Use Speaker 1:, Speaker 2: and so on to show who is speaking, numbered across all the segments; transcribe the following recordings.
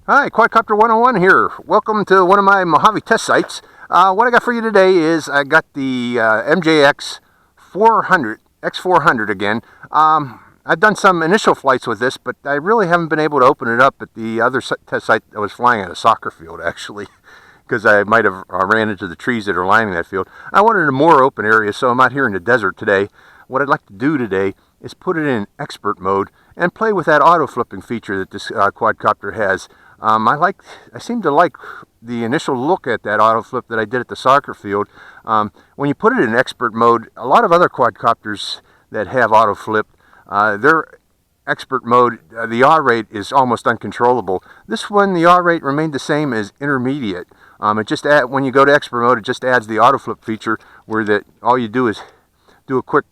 Speaker 1: Hi, Quadcopter 101 here. Welcome to one of my Mojave test sites. What I got for you today is I got the MJX 400, X400 again. I've done some initial flights with this, but I really haven't been able to open it up at the other test site I was flying at, a soccer field actually, because I might have ran into the trees that are lining that field. I wanted a more open area, so I'm out here in the desert today. What I'd like to do today is put it in expert mode and play with that auto flipping feature that this quadcopter has. I seem to like the initial look at that auto flip that I did at the soccer field. When you put it in expert mode, a lot of other quadcopters that have auto flip, their expert mode, the yaw rate is almost uncontrollable. This one, the yaw rate remained the same as intermediate. When you go to expert mode, it just adds the auto flip feature where all you do is do a quick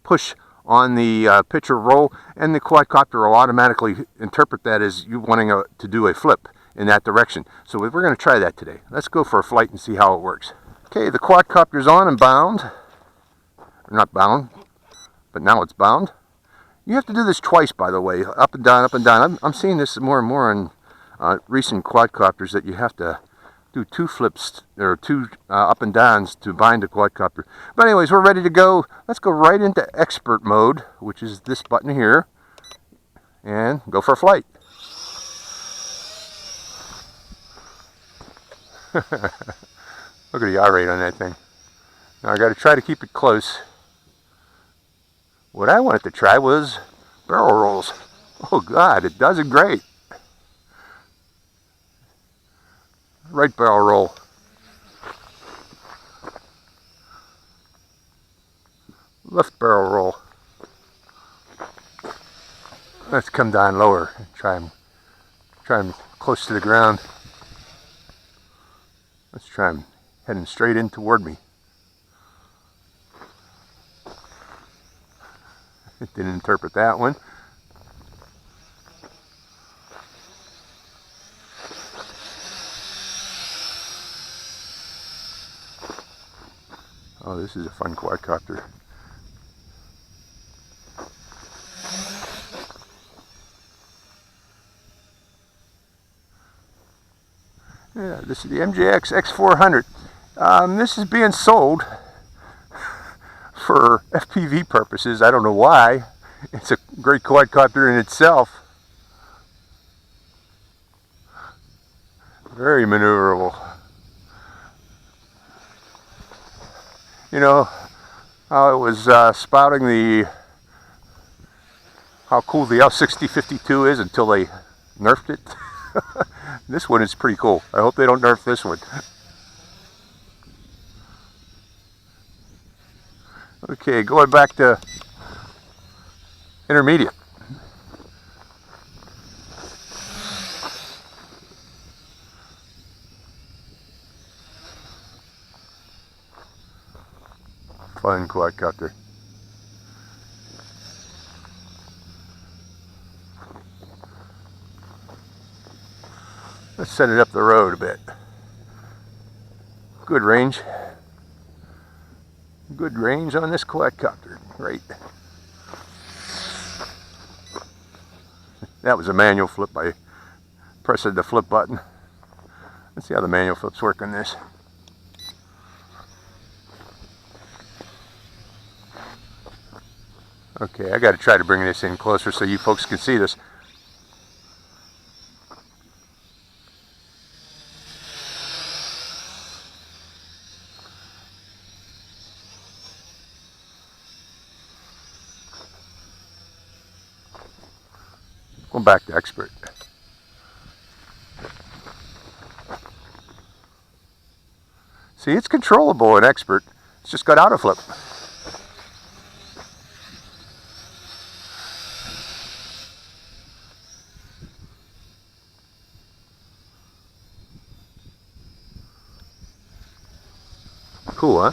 Speaker 1: push on the picture roll, and the quadcopter will automatically interpret that as you wanting to do a flip in that direction. So we're going to try that today. Let's go for a flight and see how it works. Okay, the quadcopter's on and bound. Or not bound, but now it's bound. You have to do this twice, by the way, up and down, up and down. I'm seeing this more and more in recent quadcopters, that you have to do two flips or two up and downs to bind the quadcopter. But anyways, we're ready to go. Let's go right into expert mode, which is this button here, and go for a flight. Look at the yaw rate on that thing. Now I got to try to keep it close. What I wanted to try was barrel rolls. Oh God, it does it great. Right barrel roll. Left barrel roll. Let's come down lower and try them close to the ground. Let's try them heading straight in toward me. It didn't interpret that one. Oh, this is a fun quadcopter. Yeah, this is the MJX X400. This is being sold for FPV purposes. I don't know why. It's a great quadcopter in itself. Very maneuverable. You know how it was spouting how cool the L6052 is until they nerfed it. This one is pretty cool. I hope they don't nerf this one. Okay, going back to intermediate. Fun quadcopter. Let's set it up the road a bit. Good range. Good range on this quadcopter. Great. That was a manual flip by pressing the flip button. Let's see how the manual flips work on this. Okay, I got to try to bring this in closer so you folks can see this. Going back to expert. See, it's controllable in expert. It's just got auto flip. Cool, huh?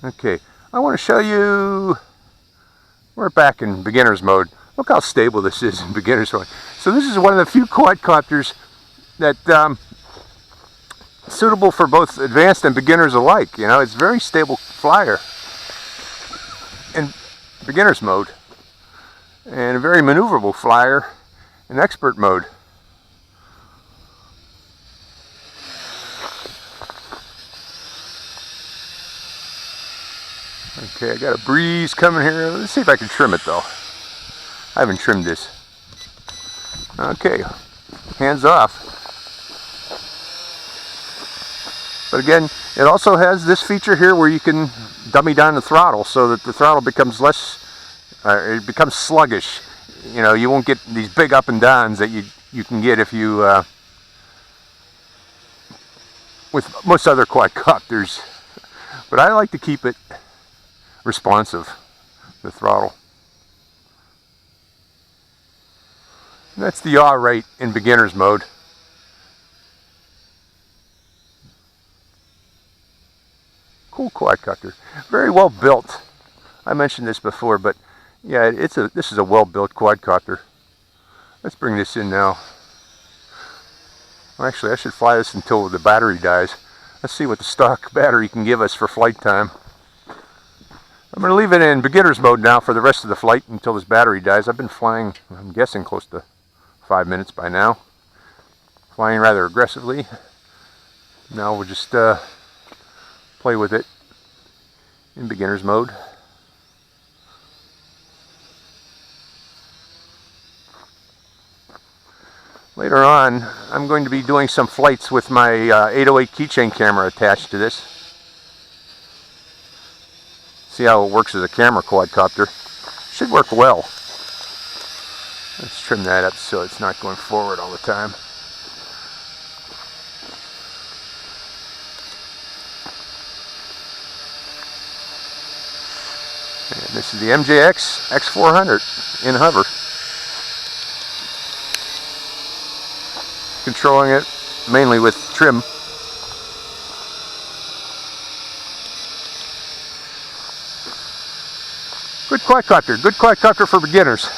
Speaker 1: Okay, I want to show you, we're back in beginner's mode. Look how stable this is in beginner's mode. So this is one of the few quadcopters that suitable for both advanced and beginners alike. You know, it's very stable flyer in beginner's mode, and a very maneuverable flyer in expert mode. Okay, I got a breeze coming here. Let's see if I can trim it though. I haven't trimmed this. Okay, hands off. But again, it also has this feature here where you can dummy down the throttle so that the throttle becomes less, it becomes sluggish. You know, you won't get these big up and downs that you can get if you, with most other quadcopters. But I like to keep it responsive, the throttle. And that's the yaw rate in beginner's mode. Cool quadcopter, very well built. I mentioned this before, but yeah, this is a well built quadcopter. Let's bring this in now. Well, actually, I should fly this until the battery dies. Let's see what the stock battery can give us for flight time. I'm going to leave it in beginner's mode now for the rest of the flight until this battery dies. I've been flying, I'm guessing, close to 5 minutes by now. Flying rather aggressively. Now we'll just play with it in beginner's mode. Later on, I'm going to be doing some flights with my 808 keychain camera attached to this. See how it works as a camera quadcopter. Should work well. Let's trim that up so it's not going forward all the time. And this is the MJX X400 in hover. Controlling it mainly with trim. Good quadcopter for beginners.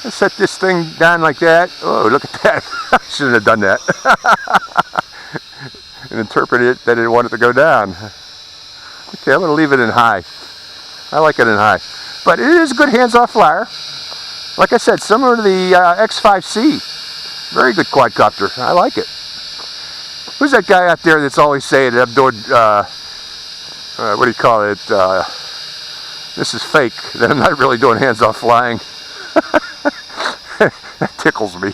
Speaker 1: Let's set this thing down like that. Oh, look at that. I shouldn't have done that. And interpret it that it wanted to go down. Okay, I'm going to leave it in high. I like it in high. But it is a good hands-off flyer. Like I said, similar to the X5C. Very good quadcopter. I like it. Who's that guy out there that's always saying that I'm doing, what do you call it? This is fake, that I'm not really doing hands-off flying. That tickles me.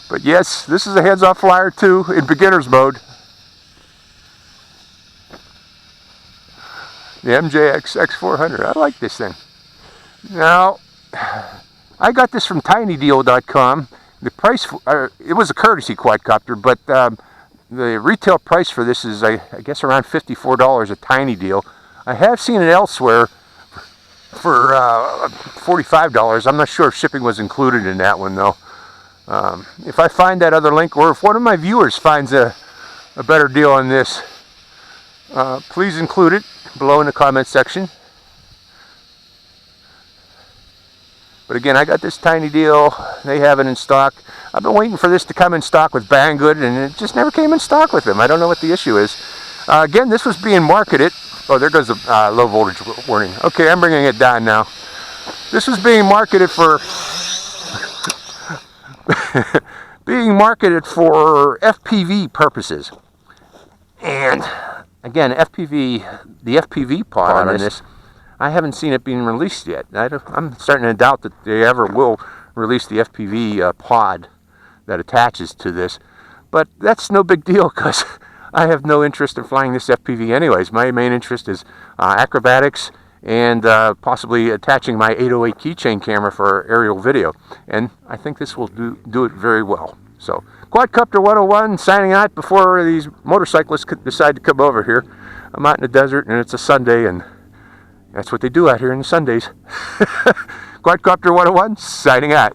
Speaker 1: But yes, this is a hands-off flyer too, in beginner's mode. The MJX X400. I like this thing. Now, I got this from tinydeal.com. The price, it was a courtesy quadcopter, but the retail price for this is, I guess, around $54 a Tiny Deal. I have seen it elsewhere for $45. I'm not sure if shipping was included in that one, though. If I find that other link, or if one of my viewers finds a better deal on this, please include it below in the comment section. But again, I got this Tiny Deal. They have it in stock. I've been waiting for this to come in stock with Banggood, and it just never came in stock with them. I don't know what the issue is. Again, this was being marketed. Oh, there goes the low voltage warning. Okay, I'm bringing it down now. This was being marketed for FPV purposes. And again, the FPV pod on this, I haven't seen it being released yet. I'm starting to doubt that they ever will release the FPV pod that attaches to this. But that's no big deal, because I have no interest in flying this FPV anyways. My main interest is acrobatics and possibly attaching my 808 keychain camera for aerial video. And I think this will do it very well. So, Quadcopter 101 signing out before these motorcyclists decide to come over here. I'm out in the desert and it's a Sunday, and that's what they do out here on the Sundays. Quadcopter 101 signing out.